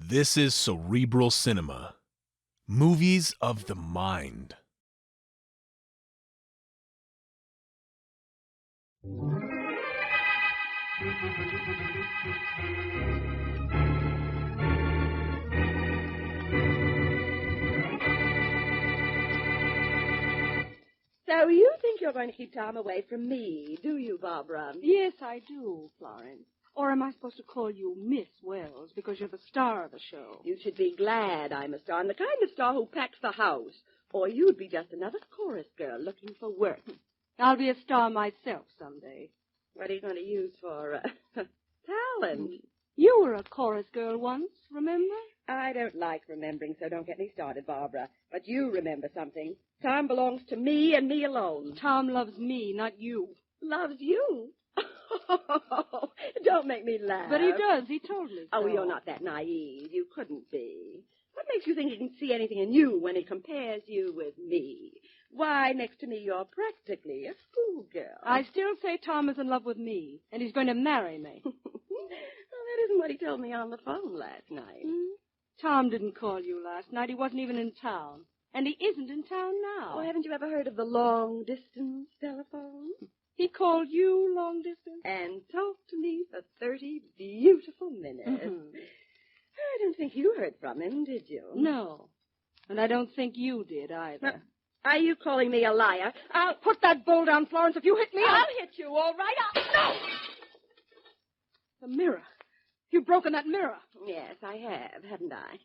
This is Cerebral Cinema. Movies of the mind. So you think you're going to keep Tom away from me, do you, Barbara? Yes, I do, Florence. Or am I supposed to call you Miss Wells because you're the star of the show? You should be glad I'm a star, and the kind of star who packs the house. Or you'd be just another chorus girl looking for work. I'll be a star myself someday. What are you going to use for talent? You were a chorus girl once, remember? I don't like remembering, so don't get me started, Barbara. But you remember something. Tom belongs to me and me alone. Tom loves me, not you. Loves you? Don't make me laugh. But he does. He told me so. Oh, you're not that naive. You couldn't be. What makes you think he can see anything in you when he compares you with me? Why, next to me, you're practically a schoolgirl. I still say Tom is in love with me, and he's going to marry me. Well, that isn't what he told me on the phone last night. Tom didn't call you last night. He wasn't even in town. And he isn't in town now. Oh, haven't you ever heard of the long-distance telephone? He called you long distance? And talked to me for 30 beautiful minutes. I don't think you heard from him, did you? No. And I don't think you did either. Are you calling me a liar? I'll put that bowl down, Florence. If you hit me, I'll hit you, all right? No! The mirror. You've broken that mirror. Yes, I have, haven't I?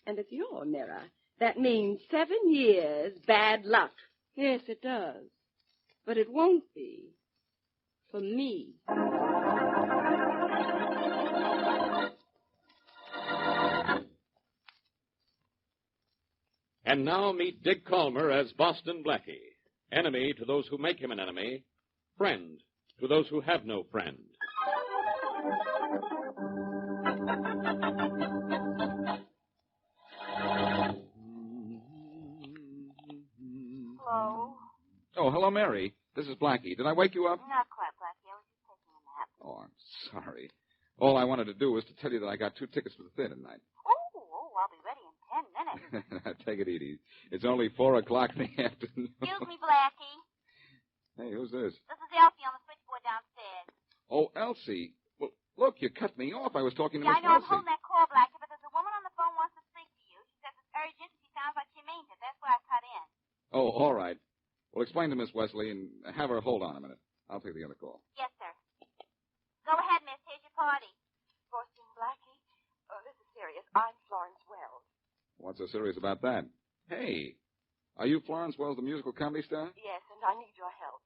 And it's your mirror. That means 7 years bad luck. Yes, it does. But it won't be. For me. And now meet Dick Calmer as Boston Blackie. Enemy to those who make him an enemy. Friend to those who have no friend. Hello? Oh, hello, Mary. This is Blackie. Did I wake you up? Not quite, Blackie. I was just taking a nap. Oh, I'm sorry. All I wanted to do was to tell you that I got 2 tickets for the theater tonight. Oh, I'll be ready in 10 minutes. Take it easy. It's only 4 o'clock in the afternoon. Excuse me, Blackie. Hey, who's this? This is Elsie on the switchboard downstairs. Oh, Elsie. Well, look, you cut me off. I was talking to Yeah, Miss I know. I'm Elsie. holding that call, Blackie, but there's a woman on the phone wants to speak to you. She says it's urgent. She sounds like she means it. That's why I cut in. Oh, all right. Well, explain to Miss Wesley and have her hold on a minute. I'll take the other call. Yes, sir. Go ahead, miss. Here's your party. Boston Blackie, this is serious. I'm Florence Wells. What's so serious about that? Hey, are you Florence Wells, the musical comedy star? Yes, and I need your help.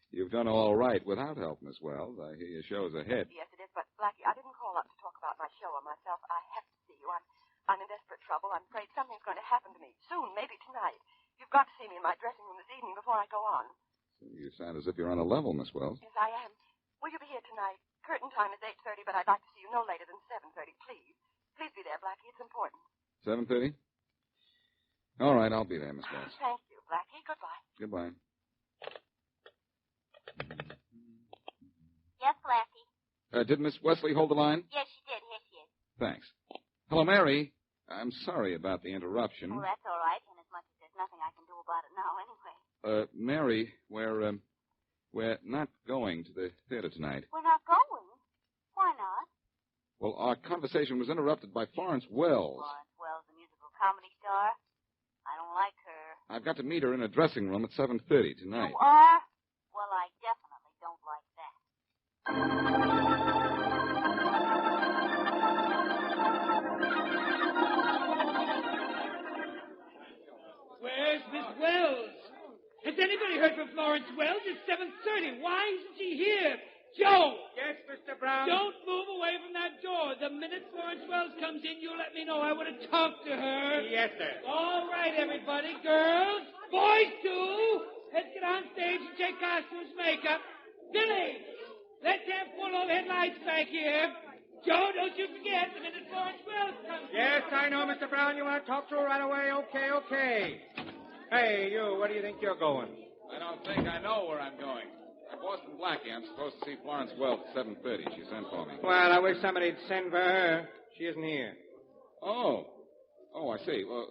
You've done all right without help, Miss Wells. I hear your show's ahead. Yes, it is, but Blackie, I didn't call up to talk about my show or myself. I have to see you. I'm in desperate trouble. I'm afraid something's going to happen to me soon, maybe tonight. You've got to see me in my dressing room this evening before I go on. You sound as if you're on a level, Miss Wells. Yes, I am. Will you be here tonight? Curtain time is 8:30, but I'd like to see you no later than 7:30, please. Please be there, Blackie. It's important. 7:30? All right, I'll be there, Miss Wells. Thank you, Blackie. Goodbye. Goodbye. Yes, Blackie. Did Miss Wesley hold the line? Yes, she did. Here she is. Thanks. Hello, Mary. I'm sorry about the interruption. Oh, that's all right, inasmuch as there's nothing I can do about it now anyway. Mary, we're not going to the theater tonight. We're not going? Why not? Well, our conversation was interrupted by Florence Wells. Florence Wells, the musical comedy star? I don't like her. I've got to meet her in a dressing room at 7:30 tonight. You are? Well, I definitely don't like that. Where's Miss Wells? Has anybody heard from Florence Wells? It's 7:30. Why isn't she here? Joe! Yes, Mr. Brown? Don't move away from that door. The minute Florence Wells comes in, you let me know. I want to talk to her. Yes, sir. All right, everybody. Girls, boys, too. Let's get on stage and take costumes, makeup. Billy, let's have full overhead lights back here. Joe, don't you forget the minute Florence Wells comes in. Yes, I know, Mr. Brown. You want to talk to her right away? Okay. Hey, you, where do you think you're going? I don't think I know where I'm going. I'm Boston Blackie. I'm supposed to see Florence Wells at 7:30. She sent for me. Well, I wish somebody'd send for her. She isn't here. Oh. Oh, I see. Well,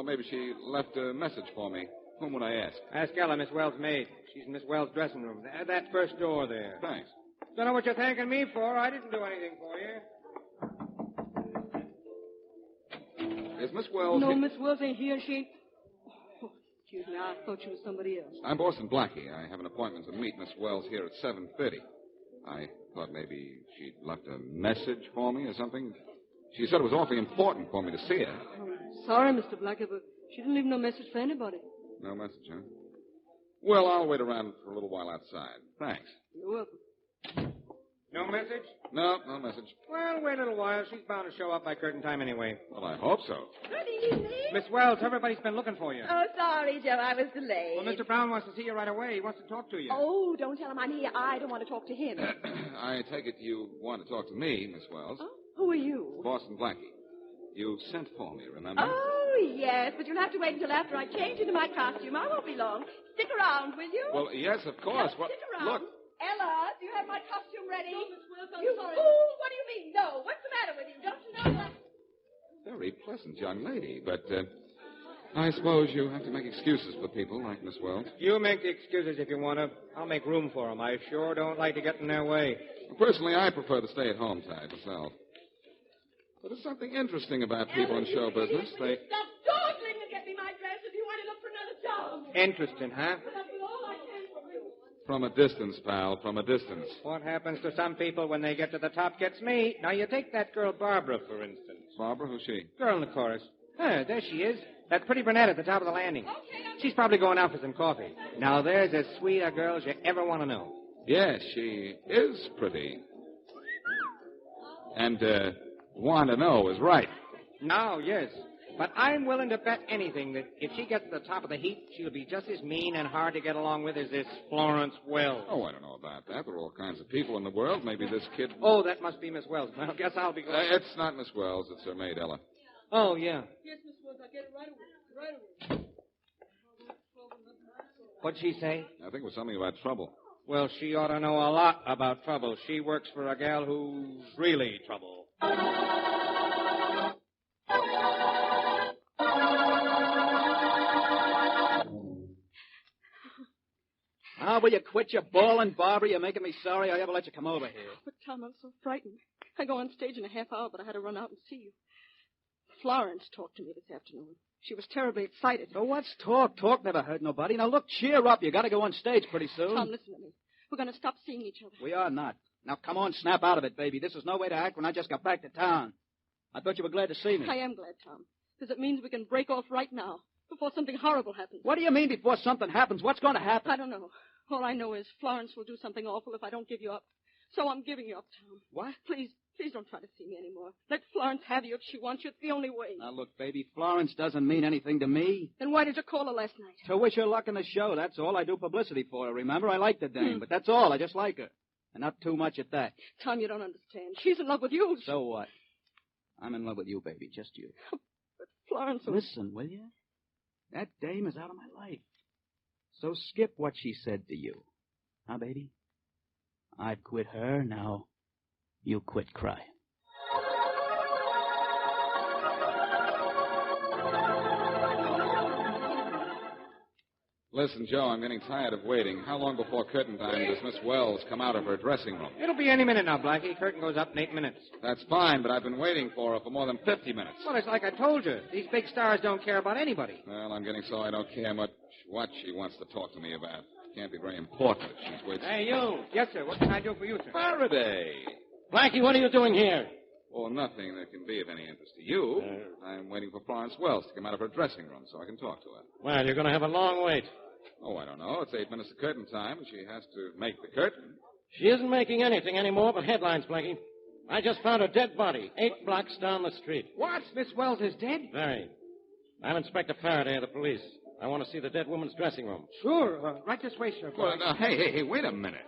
maybe she left a message for me. Whom would I ask? Ask Ella, Miss Wells' maid. She's in Miss Wells' dressing room. That first door there. Thanks. Don't know what you're thanking me for. I didn't do anything for you. Is Miss Wells... No, Miss Wells ain't here. She ain't... Oh, excuse me. I thought she was somebody else. I'm Boston Blackie. I have an appointment to meet Miss Wells here at 7:30. I thought maybe she'd left a message for me or something. She said it was awfully important for me to see her. Sorry, Mr. Blackie, but she didn't leave no message for anybody. No message, huh? Well, I'll wait around for a little while outside. Thanks. You're welcome. No message? No message. Well, wait a little while. She's bound to show up by curtain time anyway. Well, I hope so. Good evening. Miss Wells, everybody's been looking for you. Oh, sorry, Joe. I was delayed. Well, Mr. Brown wants to see you right away. He wants to talk to you. Oh, don't tell him I'm here. I don't want to talk to him. I take it you want to talk to me, Miss Wells. Oh, who are you? Boston Blackie. You sent for me, remember? Oh, yes, but you'll have to wait until after I change into my costume. I won't be long. Stick around, will you? Well, yes, of course. Stick around. Look. Ella, do you have my costume ready? No, Miss Wells, I'm you sorry. fool! What do you mean, no? What's the matter with you? Don't you know that... Very pleasant young lady, but I suppose you have to make excuses for people like Miss Wells. You make the excuses if you want to. I'll make room for them. I sure don't like to get in their way. Personally, I prefer the stay-at-home type myself. But there's something interesting about people in show business. They... Stop dawdling and get me my dress if you want to look for another job. Interesting, huh? That's all I can from you. From a distance, pal, from a distance. What happens to some people when they get to the top gets me. Now, you take that girl Barbara, for instance. Barbara, who's she? Girl in the chorus. There she is. That pretty brunette at the top of the landing. She's probably going out for some coffee. Now, there's as sweet a girl as you ever want to know. Yes, she is pretty. And, want to know is right. No, yes. But I'm willing to bet anything that if she gets to the top of the heap, she'll be just as mean and hard to get along with as this Florence Wells. Oh, I don't know about that. There are all kinds of people in the world. Maybe this kid... Oh, that must be Miss Wells. Well, guess I'll be going. It's not Miss Wells. It's her maid, Ella. Oh, yeah. Yes, Miss Wells, I'll get it right away. What'd she say? I think it was something about trouble. Well, she ought to know a lot about trouble. She works for a gal who's really trouble. Ah, will you quit your bawling, Barbara? You're making me sorry I ever let you come over here. But, Tom, I'm so frightened. I go on stage in a half hour, but I had to run out and see you. Florence talked to me this afternoon. She was terribly excited. So what's talk? Talk never hurt nobody. Now, look, cheer up. You got to go on stage pretty soon. Tom, listen to me. We're going to stop seeing each other. We are not. Now, come on, snap out of it, baby. This is no way to act when I just got back to town. I thought you were glad to see me. I am glad, Tom, because it means we can break off right now, before something horrible happens. What do you mean before something happens? What's going to happen? I don't know. All I know is Florence will do something awful if I don't give you up. So I'm giving you up, Tom. What? Please don't try to see me anymore. Let Florence have you if she wants you. It's the only way. Now, look, baby, Florence doesn't mean anything to me. Then why did you call her last night? To wish her luck in the show, that's all. I do publicity for her, remember? I like the dame, but that's all. I just like her. And not too much at that. Tom, you don't understand. She's in love with you. So what? I'm in love with you, baby, just you. But Florence... Listen, will you? That dame is out of my life. So skip what she said to you. Huh, baby? I'd quit her, now you quit crying. Listen, Joe, I'm getting tired of waiting. How long before curtain time does Miss Wells come out of her dressing room? It'll be any minute now, Blackie. Curtain goes up in 8 minutes. That's fine, but I've been waiting for her for more than 50 minutes. Well, it's like I told you. These big stars don't care about anybody. Well, I'm getting so I don't care much what she wants to talk to me about. Can't be very important if she's waiting. Hey, you. Yes, sir. What can I do for you, sir? Faraday. Blackie, what are you doing here? Or nothing that can be of any interest to you. I'm waiting for Florence Wells to come out of her dressing room so I can talk to her. Well, you're going to have a long wait. Oh, I don't know. It's 8 minutes to curtain time, and she has to make the curtain. She isn't making anything anymore but headlines, Blackie. I just found a dead body 8 blocks down the street. What? Miss Wells is dead? Very. I'm Inspector Faraday of the police. I want to see the dead woman's dressing room. Sure. Right this way, sir. Well, now, hey, wait a minute.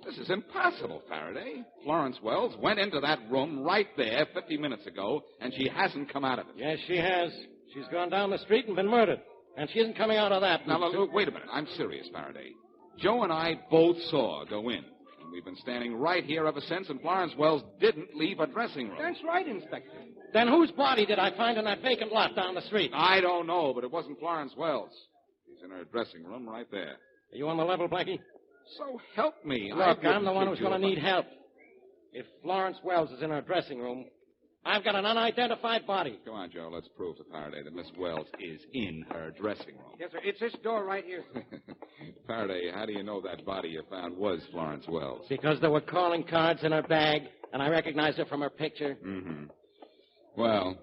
This is impossible, Faraday. Florence Wells went into that room right there 50 minutes ago, and she hasn't come out of it. Yes, she has. She's gone down the street and been murdered. And she isn't coming out of that. Now, look, wait a minute. I'm serious, Faraday. Joe and I both saw her go in. And We've been standing right here ever since, and Florence Wells didn't leave her dressing room. That's right, Inspector. Then whose body did I find in that vacant lot down the street? I don't know, but it wasn't Florence Wells. She's in her dressing room right there. Are you on the level, Blackie? So help me. Look, I'm the one who's going to need help. If Florence Wells is in her dressing room, I've got an unidentified body. Come on, Joe. Let's prove to Faraday that Miss Wells is in her dressing room. Yes, sir. It's this door right here. Faraday, how do you know that body you found was Florence Wells? Because there were calling cards in her bag, and I recognized her from her picture. Mm-hmm. Well,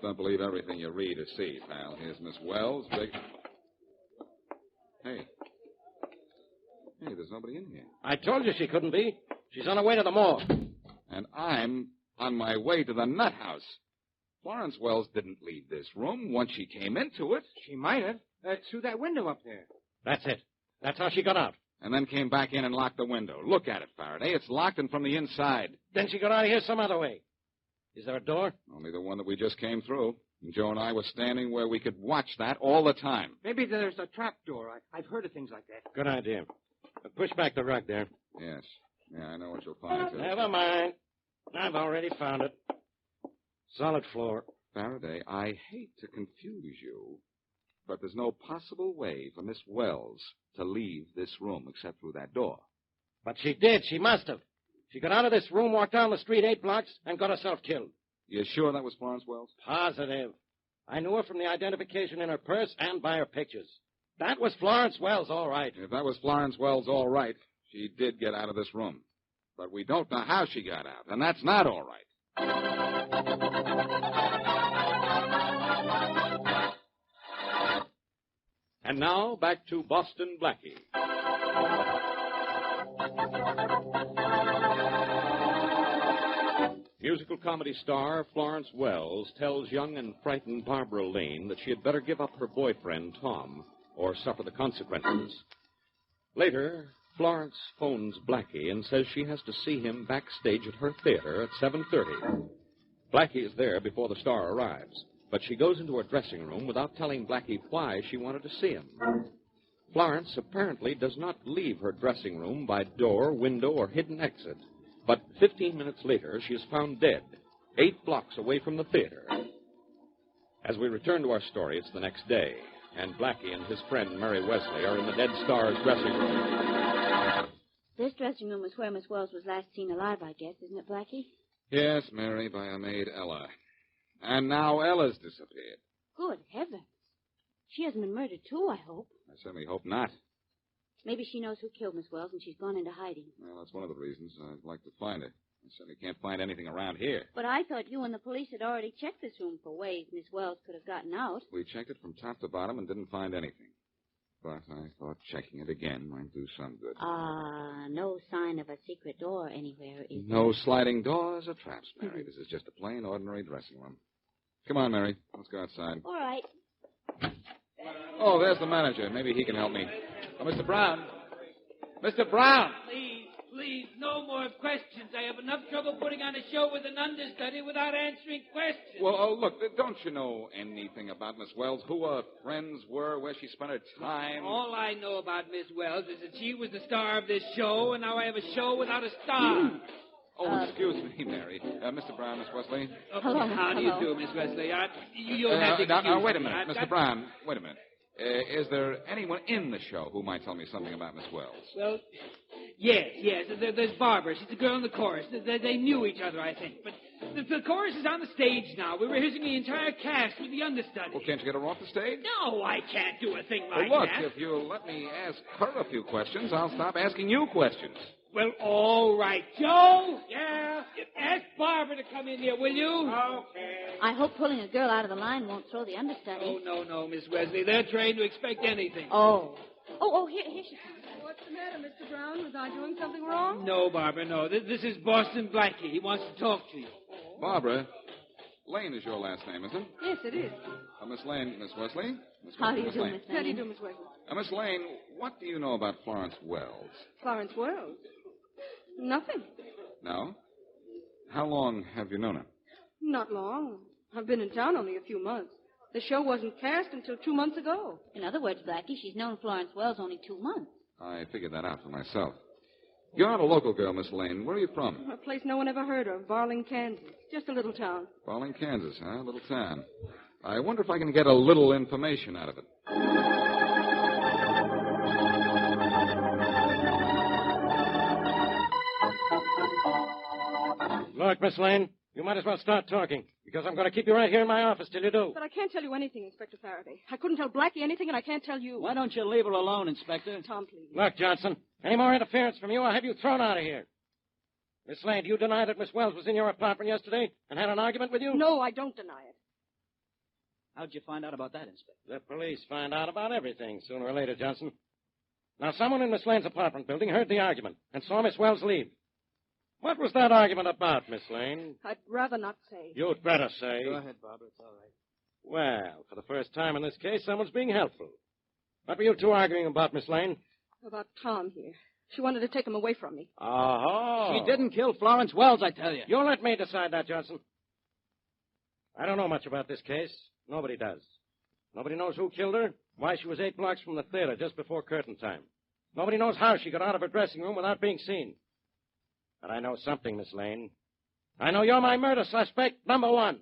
don't believe everything you read or see, pal. Here's Miss Wells. Hey, there's nobody in here. I told you she couldn't be. She's on her way to the morgue. And I'm on my way to the nut house. Florence Wells didn't leave this room once she came into it. She might have. Through that window up there. That's it. That's how she got out. And then came back in and locked the window. Look at it, Faraday. It's locked and from the inside. Then she got out of here some other way. Is there a door? Only the one that we just came through. And Joe and I were standing where we could watch that all the time. Maybe there's a trap door. I've heard of things like that. Good idea. Push back the rug there. Yes. Yeah, I know what you'll find. Never mind. I've already found it. Solid floor. Faraday, I hate to confuse you, but there's no possible way for Miss Wells to leave this room except through that door. But she did. She must have. She got out of this room, walked down the street 8 blocks, and got herself killed. You sure that was Florence Wells? Positive. I knew her from the identification in her purse and by her pictures. That was Florence Wells, all right. If that was Florence Wells, all right, she did get out of this room. But we don't know how she got out, and that's not all right. And now, back to Boston Blackie. Musical comedy star Florence Wells tells young and frightened Barbara Lane that she had better give up her boyfriend, Tom, or suffer the consequences. Later, Florence phones Blackie and says she has to see him backstage at her theater at 7:30. Blackie is there before the star arrives, but she goes into her dressing room without telling Blackie why she wanted to see him. Florence apparently does not leave her dressing room by door, window, or hidden exit, but 15 minutes later she is found dead, 8 blocks away from the theater. As we return to our story, it's the next day, and Blackie and his friend Mary Wesley are in the dead star's dressing room. This dressing room is where Miss Wells was last seen alive, I guess, isn't it, Blackie? Yes, Mary, by her maid Ella. And now Ella's disappeared. Good heavens. She hasn't been murdered, too, I hope. I certainly hope not. Maybe she knows who killed Miss Wells and she's gone into hiding. Well, that's one of the reasons I'd like to find her. I certainly can't find anything around here. But I thought you and the police had already checked this room for ways Miss Wells could have gotten out. We checked it from top to bottom and didn't find anything. But I thought checking it again might do some good. No sign of a secret door anywhere, is there? No sliding doors or traps, Mary. This is just a plain, ordinary dressing room. Come on, Mary. Let's go outside. All right. Oh, there's the manager. Maybe he can help me. Oh, Mr. Brown. Mr. Brown! Please, no more questions. I have enough trouble putting on a show with an understudy without answering questions. Well, look, don't you know anything about Miss Wells? Who her friends were, where she spent her time? All I know about Miss Wells is that she was the star of this show, and now I have a show without a star. Oh, excuse me, Mary. Mr. Brown, Miss Wesley. Hello. How do you do, Miss Wesley? You'll have to excuse now, wait a me. minute. Mr. Brown, wait a minute. Is there anyone in the show who might tell me something about Miss Wells? Well, yes. There's Barbara. She's the girl in the chorus. They knew each other, I think. But the chorus is on the stage now. We're rehearsing the entire cast with the understudy. Well, can't you get her off the stage? No, I can't do a thing like Well, look, that. if you'll let me ask her a few questions, I'll stop asking you questions. Well, all right. Joe? Yeah? Ask Barbara to come in here, will you? Okay. I hope pulling a girl out of the line won't throw the understudy. Oh, no, Miss Wesley. They're trained to expect anything. Oh, here she comes. What's the matter, Mr. Brown? Was I doing something wrong? No, Barbara, no. This is Boston Blackie. He wants to talk to you. Barbara, Lane is your last name, isn't it? Yes, it is. Miss Lane, Miss Wesley? How do you do, Lane. Miss How do you Lane? do, Miss Wesley? Miss Lane, what do you know about Florence Wells? Florence Wells? Nothing. No? How long have you known her? Not long. I've been in town only a few months. The show wasn't cast until 2 months ago. In other words, Blackie, she's known Florence Wells only 2 months. I figured that out for myself. You're not a local girl, Miss Lane. Where are you from? A place no one ever heard of, Barling, Kansas. Just a little town. Barling, Kansas, huh? Little town. I wonder if I can get a little information out of it. Look, Miss Lane, you might as well start talking, because I'm going to keep you right here in my office till you do. But I can't tell you anything, Inspector Faraday. I couldn't tell Blackie anything, and I can't tell you. Why don't you leave her alone, Inspector? Tom, please. Look, Johnson, any more interference from you, I'll have you thrown out of here. Miss Lane, do you deny that Miss Wells was in your apartment yesterday and had an argument with you? No, I don't deny it. How'd you find out about that, Inspector? The police find out about everything sooner or later, Johnson. Now, someone in Miss Lane's apartment building heard the argument and saw Miss Wells leave. What was that argument about, Miss Lane? I'd rather not say. You'd better say. Go ahead, Barbara. It's all right. Well, for the first time in this case, someone's being helpful. What were you two arguing about, Miss Lane? About Tom here. She wanted to take him away from me. Oh. She didn't kill Florence Wells, I tell you. You let me decide that, Johnson. I don't know much about this case. Nobody does. Nobody knows who killed her, why she was 8 blocks from the theater just before curtain time. Nobody knows how she got out of her dressing room without being seen. But I know something, Miss Lane. I know you're my murder suspect, number one.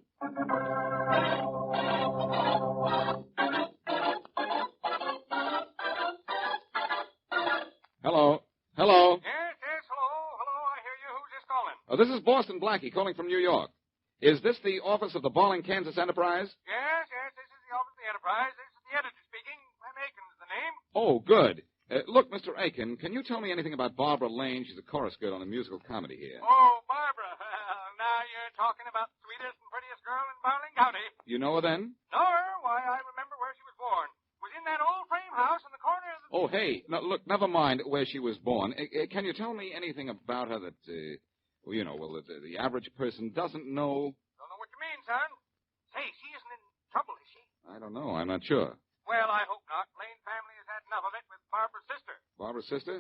Hello. Hello. Yes, hello. Hello, I hear you. Who's this calling? This is Boston Blackie calling from New York. Is this the office of the Barling, Kansas Enterprise? Yes, this is the office of the Enterprise. This is the editor speaking. I'm Aiken's the name. Oh, good. Look, Mr. Aiken, can you tell me anything about Barbara Lane? She's a chorus girl in a musical comedy here. Oh, Barbara. Now you're talking about the sweetest and prettiest girl in Barling County. You know her then? Know her? Why, I remember where she was born. Was in that old frame house in the corner of the... Oh, hey, no, look, never mind where she was born. Can you tell me anything about her that, the average person doesn't know? Don't know what you mean, son. Say, she isn't in trouble, is she? I don't know. I'm not sure. Well, I hope not. Lane family has had enough of it with Barbara's sister. Barbara's sister?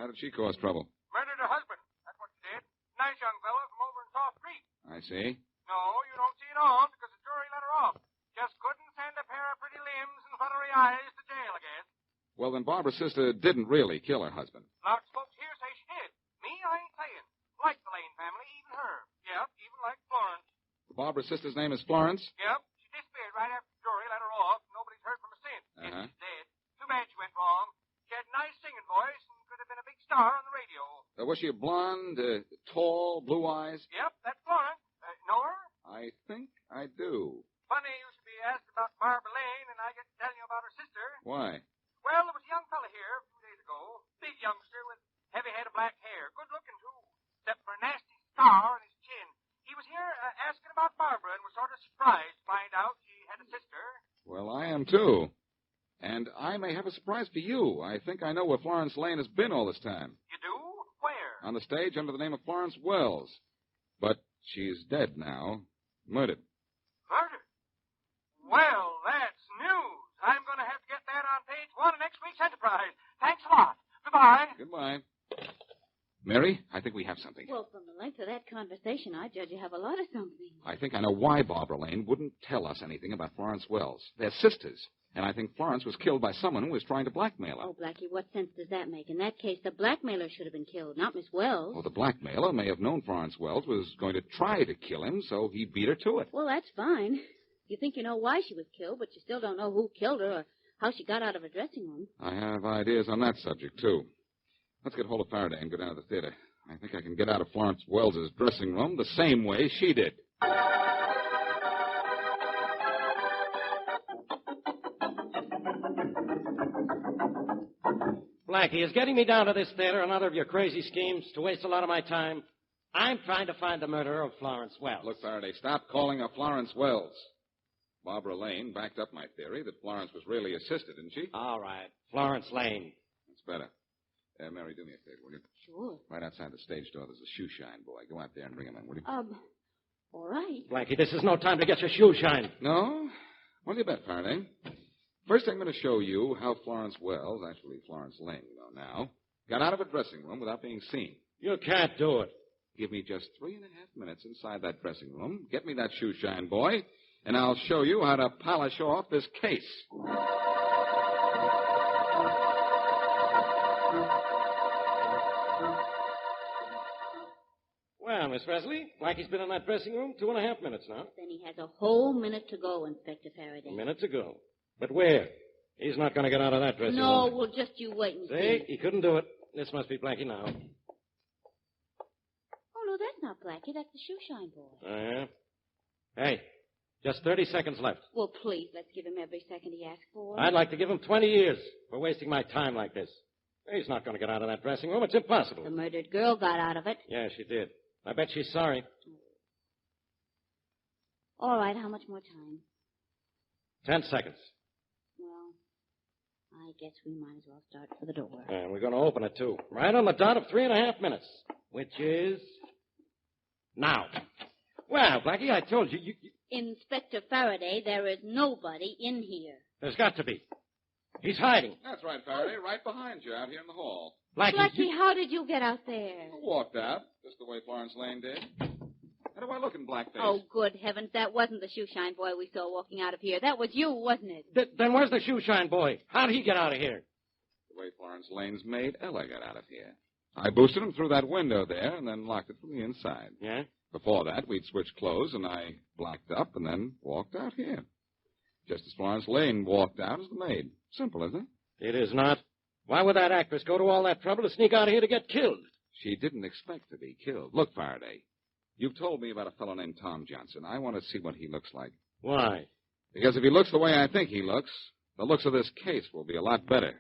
How did she cause trouble? Murdered her husband. That's what she did. Nice young fellow from over in Soft Creek. I see. No, you don't see it on because the jury let her off. Just couldn't send a pair of pretty limbs and fluttery eyes to jail, I guess. Well, then Barbara's sister didn't really kill her husband. Lots of folks here say she did. Me, I ain't saying. Like the Lane family, even her. Yep, even like Florence. Barbara's sister's name is Florence? Yep, she disappeared right after the jury let her off. Nobody's heard from her since. Uh-huh. She's dead. Too bad she went wrong. She had a nice singing voice and could have been a big star on the radio. Was she a blonde, tall, blue eyes? Yep, that's Florence. Know her? I think I do. Funny you should be asked about Barbara Lane, and I get to tell you about her sister. Why? Well, there was a young fella here a few days ago. Big youngster with heavy head of black hair. Good looking, too, except for a nasty scar on his chin. He was here asking about Barbara and was sort of surprised to find out she had a sister. Well, I am, too. And I may have a surprise for you. I think I know where Florence Lane has been all this time. You do? Where? On the stage under the name of Florence Wells. But she's dead now. Murdered. Murdered? Well, that's news. I'm going to have to get that on page 1 of next week's Enterprise. Thanks a lot. Goodbye. Goodbye. Mary, I think we have something. Well, from the length of that conversation, I judge you have a lot of something. I think I know why Barbara Lane wouldn't tell us anything about Florence Wells. They're sisters. And I think Florence was killed by someone who was trying to blackmail her. Oh, Blackie, what sense does that make? In that case, the blackmailer should have been killed, not Miss Wells. Well, the blackmailer may have known Florence Wells was going to try to kill him, so he beat her to it. Well, that's fine. You think you know why she was killed, but you still don't know who killed her or how she got out of her dressing room. I have ideas on that subject, too. Let's get hold of Faraday and go down to the theater. I think I can get out of Florence Wells' dressing room the same way she did. Blackie, is getting me down to this theater another of your crazy schemes to waste a lot of my time? I'm trying to find the murderer of Florence Wells. Look, Faraday, stop calling her Florence Wells. Barbara Lane backed up my theory that Florence was really a sister, didn't she? All right. Florence Lane. That's better. Mary, do me a favor, will you? Sure. Right outside the stage door, there's a shoe shine boy. Go out there and bring him in, will you? All right. Blackie, this is no time to get your shoe shined. No? Well, you bet, Faraday. First, I'm going to show you how Florence Wells, actually Florence Lane, you know now, got out of her dressing room without being seen. You can't do it. Give me just 3.5 minutes inside that dressing room. Get me that shoe shine boy, and I'll show you how to polish off this case. on, Miss Presley. Blackie's been in that dressing room 2.5 minutes now. Then he has a whole minute to go, Inspector Faraday. A minute to go. But where? He's not going to get out of that dressing room. No, well, just you wait and See? He couldn't do it. This must be Blackie now. Oh, no, that's not Blackie. That's the shoeshine boy. Oh, yeah? Hey, just 30 seconds left. Well, please, let's give him every second he asks for. I'd like to give him 20 years for wasting my time like this. He's not going to get out of that dressing room. It's impossible. The murdered girl got out of it. Yeah, she did. I bet she's sorry. All right, how much more time? 10 seconds. Well, I guess we might as well start for the door. And we're going to open it, too. Right on the dot of 3.5 minutes, which is now. Well, Blackie, I told you, Inspector Faraday, there is nobody in here. There's got to be. He's hiding. That's right, Faraday. Right behind you out here in the hall. Blackie, how did you get out there? I walked out, just the way Florence Lane did. How do I look in blackface? Oh, good heavens, that wasn't the shoeshine boy we saw walking out of here. That was you, wasn't it? Then where's the shoeshine boy? How'd he get out of here? The way Florence Lane's maid, Ella, got out of here. I boosted him through that window there and then locked it from the inside. Yeah? Before that, we'd switched clothes, and I blocked up and then walked out here. Just as Florence Lane walked out as the maid. Simple, isn't it? It is not. Why would that actress go to all that trouble to sneak out of here to get killed? She didn't expect to be killed. Look, Faraday, you've told me about a fellow named Tom Johnson. I want to see what he looks like. Why? Because if he looks the way I think he looks, the looks of this case will be a lot better.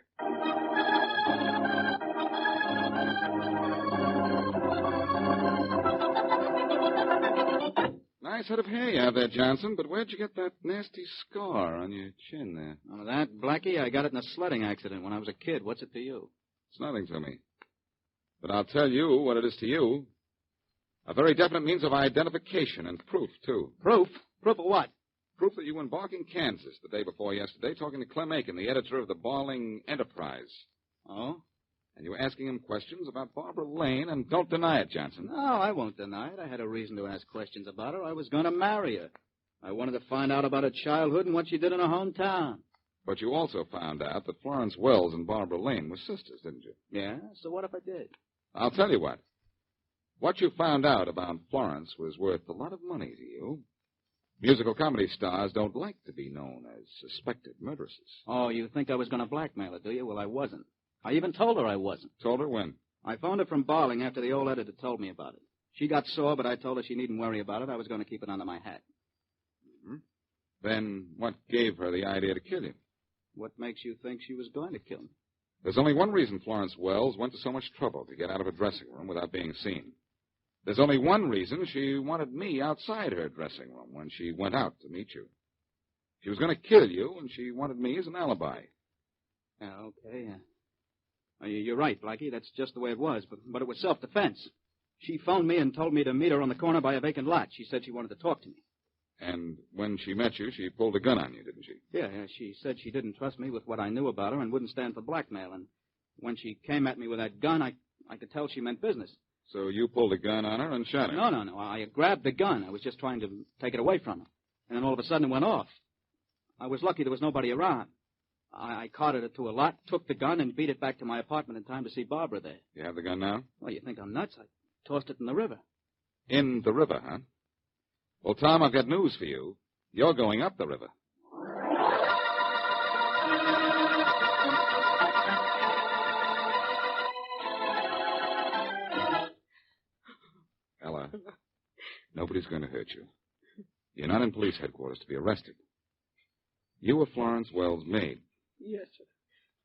Nice head of hair you have there, Johnson, but where'd you get that nasty scar on your chin there? Oh, that, Blackie, I got it in a sledding accident when I was a kid. What's it to you? It's nothing to me. But I'll tell you what it is to you. A very definite means of identification and proof, too. Proof? Proof of what? Proof that you were in Barking, Kansas, the day before yesterday, talking to Clem Aiken, the editor of the Barling Enterprise. Oh? And you were asking him questions about Barbara Lane, and don't deny it, Johnson. No, I won't deny it. I had a reason to ask questions about her. I was going to marry her. I wanted to find out about her childhood and what she did in her hometown. But you also found out that Florence Wells and Barbara Lane were sisters, didn't you? Yeah? So what if I did? I'll tell you what. What you found out about Florence was worth a lot of money to you. Musical comedy stars don't like to be known as suspected murderesses. Oh, you think I was going to blackmail her, do you? Well, I wasn't. I even told her I wasn't. Told her when? I phoned her from Barling after the old editor told me about it. She got sore, but I told her she needn't worry about it. I was going to keep it under my hat. Mm-hmm. Then what gave her the idea to kill you? What makes you think she was going to kill me? There's only one reason Florence Wells went to so much trouble to get out of her dressing room without being seen. There's only one reason she wanted me outside her dressing room when she went out to meet you. She was going to kill you, and she wanted me as an alibi. Yeah, okay, yeah. You're right, Blackie. That's just the way it was, but it was self-defense. She phoned me and told me to meet her on the corner by a vacant lot. She said she wanted to talk to me. And when she met you, she pulled a gun on you, didn't she? Yeah, she said she didn't trust me with what I knew about her and wouldn't stand for blackmail. And when she came at me with that gun, I could tell she meant business. So you pulled a gun on her and shot her? No. I grabbed the gun. I was just trying to take it away from her. And then all of a sudden it went off. I was lucky there was nobody around. I carted it to a lot, took the gun, and beat it back to my apartment in time to see Barbara there. You have the gun now? Well, you think I'm nuts? I tossed it in the river. In the river, huh? Well, Tom, I've got news for you. You're going up the river. Ella, nobody's going to hurt you. You're not in police headquarters to be arrested. You were Florence Wells' maid. Yes, sir.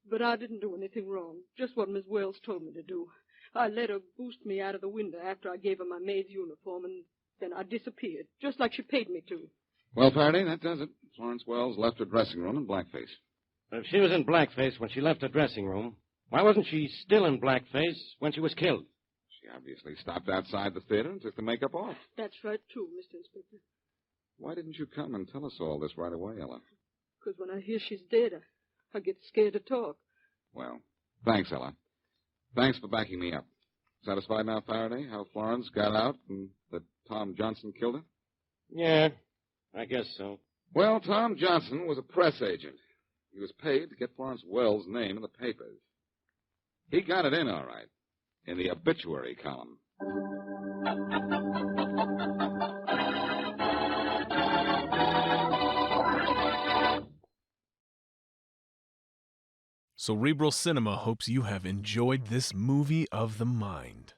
But I didn't do anything wrong. Just what Miss Wells told me to do. I let her boost me out of the window after I gave her my maid's uniform, and then I disappeared, just like she paid me to. Well, Faraday, that does it. Florence Wells left her dressing room in blackface. If she was in blackface when she left her dressing room, why wasn't she still in blackface when she was killed? She obviously stopped outside the theater and took the makeup off. That's right, too, Mr. Inspector. Why didn't you come and tell us all this right away, Ella? Because when I hear she's dead, I get scared to talk. Well, thanks, Ella. Thanks for backing me up. Satisfied now, Faraday, how Florence got out and that Tom Johnson killed her? Yeah, I guess so. Well, Tom Johnson was a press agent. He was paid to get Florence Wells' name in the papers. He got it in all right, in the obituary column. Cerebral Cinema hopes you have enjoyed this movie of the mind.